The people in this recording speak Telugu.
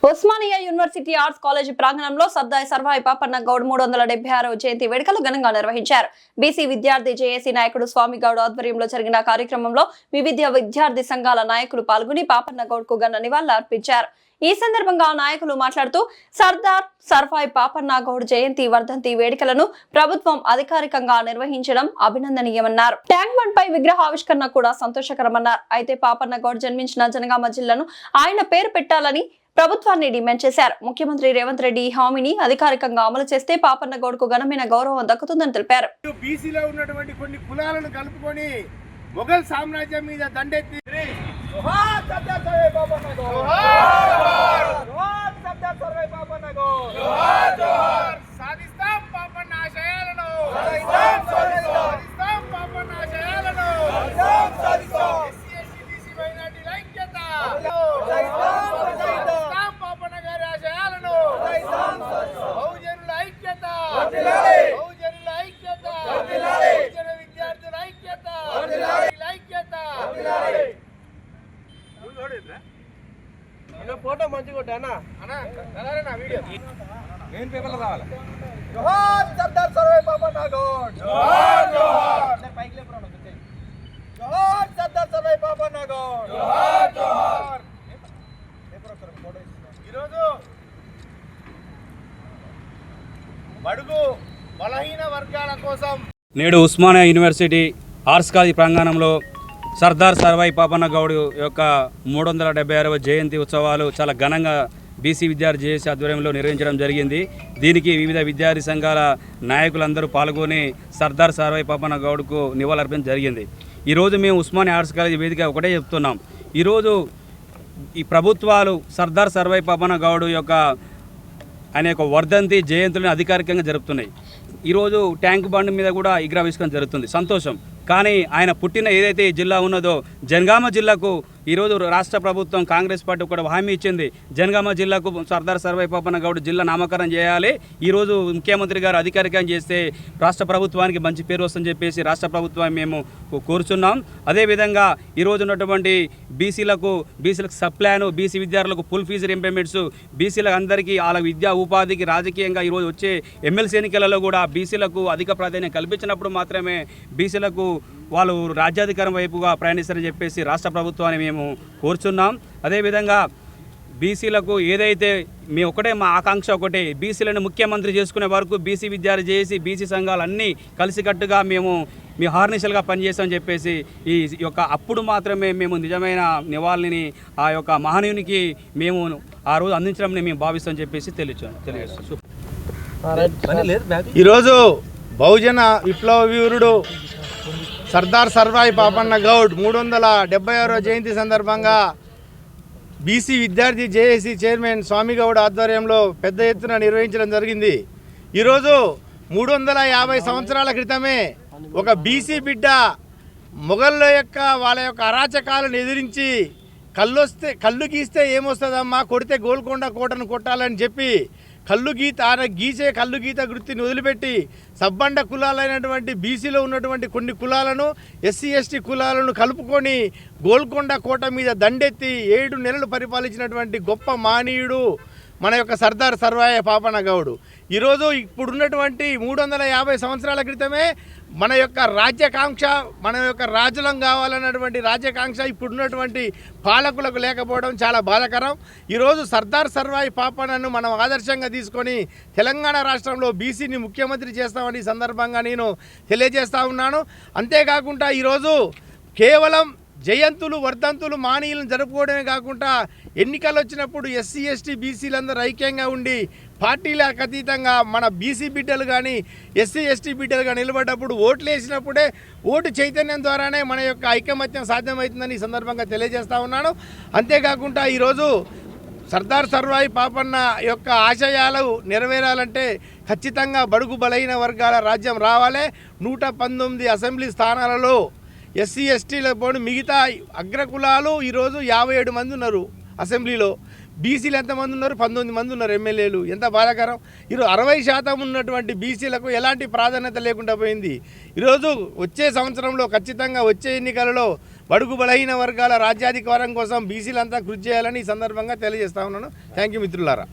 ఉస్మానియా యూనివర్సిటీ ఆర్ట్స్ కాలేజీ ప్రాంగణంలో సర్దార్ సర్వాయి పాపన్న గౌడ్ 376వ జయంతి వేడుకలు ఘనంగా నిర్వహించారు. బీసీ విద్యార్థి జేఏసీ నాయకుడు స్వామి గౌడ్ ఆధ్వర్యంలో జరిగిన కార్యక్రమంలో వివిధ విద్యార్థి సంఘాల నాయకులు పాల్గొని పాపన్న గౌడ్ కు ఘన నివాళులు అర్పించారు. ఈ సందర్భంగా నాయకులు మాట్లాడుతూ సర్దార్ సర్వాయి పాపన్న గౌడ్ జయంతి వర్ధంతి వేడుకలను ప్రభుత్వం అధికారికంగా నిర్వహించడం అభినందనీయమన్నారు. ట్యాంక్ బండ్ పై విగ్రహావిష్కరణ కూడా సంతోషకరమన్నారు. అయితే పాపన్న గౌడ్ జన్మించిన జనగామ జిల్లాను ఆయన పేరు పెట్టాలని ప్రభుత్వాన్ని డిమాండ్ చేశారు. ముఖ్యమంత్రి రేవంత్ రెడ్డి ఈ హామీని అధికారికంగా అమలు చేస్తే పాపన్న గౌడ్ కు ఘనమైన గౌరవం దక్కుతుందని తెలిపారు. బీసీలో ఉన్నటువంటి కొన్ని కులాలను కలుపుకొని మొఘల్ సామ్రాజ్యం మీద దండెత్తి సాధిస్తాం పాపన్న ఆశయాలను, సాధిస్తాం పాపన్న ఆశయాలను. పాపన్న గారి ఆశయాలను, బహుజనుల ఐక్యత, బహుజనుల ఐక్యత, బహుజన విద్యార్థుల ఐక్యత, ఐక్యత. ఫోటో మంచిగా కొట్టా వీడియో మెయిన్ పేపర్లో రావాలి. జోహార్ సర్దార్ సర్వాయి పాపన్న గౌడ్, జోహార్ జోహార్. పైకి లేపరా జోహార్ సర్దార్ సర్వాయి పాపన్న గౌడ్, జోహార్ జోహార్. ఈరోజు బడుగు బలహీన వర్గాల కోసం నేడు ఉస్మానియా యూనివర్సిటీ ఆర్ట్స్ కాలేజీ ప్రాంగణంలో సర్దార్ సర్వాయి పాపన్న గౌడ్ యొక్క 376వ జయంతి ఉత్సవాలు చాలా ఘనంగా బీసీ విద్యార్థి జేఏసీ ఆధ్వర్యంలో నిర్వహించడం జరిగింది. దీనికి వివిధ విద్యార్థి సంఘాల నాయకులందరూ పాల్గొని సర్దార్ సర్వాయి పాపన్న గౌడ్కు నివాళులర్పించడం జరిగింది. ఈరోజు మేము ఉస్మానియా ఆర్ట్స్ కాలేజీ వేదిక ఒకటే చెప్తున్నాం. ఈరోజు ఈ ప్రభుత్వాలు సర్దార్ సర్వాయి పాపన్న గౌడ్ యొక్క ఆయన యొక్క వర్ధంతి జయంతులను అధికారికంగా జరుపుతున్నాయి. ఈరోజు ట్యాంక్ బండ్ మీద కూడా విగ్రహావిష్కరణ జరుగుతుంది, సంతోషం. కానీ ఆయన పుట్టిన ఏదైతే జిల్లా ఉన్నదో జనగామ జిల్లాకు ఈరోజు రాష్ట్ర ప్రభుత్వం కాంగ్రెస్ పార్టీ కూడా హామీ ఇచ్చింది. జనగామ జిల్లాకు సర్దార్ సర్వాయి పాపన్న గౌడ్ జిల్లా నామకరణం చేయాలి. ఈరోజు ముఖ్యమంత్రి గారు అధికారికంగా చేస్తే రాష్ట్ర ప్రభుత్వానికి మంచి పేరు వస్తుందని చెప్పేసి రాష్ట్ర ప్రభుత్వాన్ని మేము కోరుచున్నాం. అదేవిధంగా ఈరోజు ఉన్నటువంటి బీసీలకు సప్లాను, బీసీ విద్యార్థులకు ఫుల్ ఫీజు రీపేమెంట్స్, బీసీలకు అందరికీ వాళ్ళ విద్యా ఉపాధికి రాజకీయంగా ఈరోజు వచ్చే ఎమ్మెల్సీ ఎన్నికలలో కూడా బీసీలకు అధిక ప్రాధాన్యం కల్పించినప్పుడు మాత్రమే బీసీలకు వాళ్ళు రాజ్యాధికారం వైపుగా ప్రయాణిస్తారని చెప్పేసి రాష్ట్ర ప్రభుత్వాన్ని మేము కోరుచున్నాం. అదేవిధంగా బీసీలకు ఏదైతే మా ఆకాంక్ష ఒకటే, బీసీలను ముఖ్యమంత్రి చేసుకునే వరకు బీసీ విద్యార్థి చేసి బీసీ సంఘాలు అన్నీ కలిసికట్టుగా మేము హార్నిషల్గా పనిచేస్తామని చెప్పేసి ఈ యొక్క అప్పుడు మాత్రమే మేము నిజమైన నివాళిని ఆ యొక్క మహనీయునికి మేము ఆ రోజు అందించడం మేము భావిస్తామని చెప్పేసి తెలియజేస్తాం. ఈరోజు బహుజన విప్లవ వీరుడు సర్దార్ సర్వాయి పాపన్న గౌడ్ 376వ జయంతి సందర్భంగా బీసీ విద్యార్థి జేఏసీ చైర్మన్ స్వామి గౌడ్ ఆధ్వర్యంలో పెద్ద ఎత్తున నిర్వహించడం జరిగింది. ఈరోజు 350 సంవత్సరాల క్రితమే ఒక బీసీ బిడ్డ మొఘళ్ళ యొక్క వాళ్ళ యొక్క అరాచకాలను ఎదిరించి కళ్ళు గీస్తే ఏమొస్తుందమ్మా, కొడితే గోల్కొండ కోటను కొట్టాలని చెప్పి గీసే కళ్ళు గీత వృత్తిని వదిలిపెట్టి సబ్బండ కులాలైనటువంటి బీసీలో ఉన్నటువంటి కొన్ని కులాలను, ఎస్సీ ఎస్టీ కులాలను కలుపుకొని గోల్కొండ కోట మీద దండెత్తి 7 నెలలు పరిపాలించినటువంటి గొప్ప మానీయుడు మన యొక్క సర్దార్ సర్వాయి పాపన్న గౌడ్. ఈరోజు ఇప్పుడున్నటువంటి 350 సంవత్సరాల క్రితమే మన యొక్క రాజ్యాకాంక్ష, మన యొక్క రాజులం కావాలన్నటువంటి రాజ్యాకాంక్ష ఇప్పుడున్నటువంటి పాలకులకు లేకపోవడం చాలా బాధాకరం. ఈరోజు సర్దార్ సర్వాయి పాపన్నను మనం ఆదర్శంగా తీసుకొని తెలంగాణ రాష్ట్రంలో బీసీని ముఖ్యమంత్రి చేస్తామని సందర్భంగా నేను తెలియజేస్తూ ఉన్నాను. అంతేకాకుండా ఈరోజు కేవలం జయంతులు, వర్ధంతులు, మానీయులను జరుపుకోవడమే కాకుండా ఎన్నికలు వచ్చినప్పుడు ఎస్సీ ఎస్టీ బీసీలందరూ ఐక్యంగా ఉండి పార్టీలకు అతీతంగా మన బీసీ బిడ్డలు కానీ ఎస్సీ ఎస్టీ బిడ్డలు కానీ నిలబడ్డప్పుడు ఓట్లు వేసినప్పుడే ఓటు చైతన్యం ద్వారానే మన యొక్క ఐకమత్యం సాధ్యమవుతుందని ఈ సందర్భంగా తెలియజేస్తూ ఉన్నాను. అంతేకాకుండా ఈరోజు సర్దార్ సర్వాయి పాపన్న యొక్క ఆశయాలు నెరవేరాలంటే ఖచ్చితంగా బడుగు బలహీన వర్గాల రాజ్యం రావాలి. 119 అసెంబ్లీ స్థానాలలో ఎస్సీ ఎస్టీల పోను మిగతా అగ్రకులాలు ఈరోజు 57 మంది ఉన్నారు అసెంబ్లీలో. బీసీలు ఎంతమంది ఉన్నారు? 19 మంది ఉన్నారు ఎమ్మెల్యేలు. ఎంత బాధాకరం. ఈరోజు 60% ఉన్నటువంటి బీసీలకు ఎలాంటి ప్రాధాన్యత లేకుండా పోయింది. ఈరోజు వచ్చే సంవత్సరంలో ఖచ్చితంగా వచ్చే ఎన్నికలలో బడుగు బలహీన వర్గాల రాజ్యాధికారం కోసం బీసీలంతా కృషి చేయాలని ఈ సందర్భంగా తెలియజేస్తా ఉన్నాను. థ్యాంక్ యూ మిత్రులారా.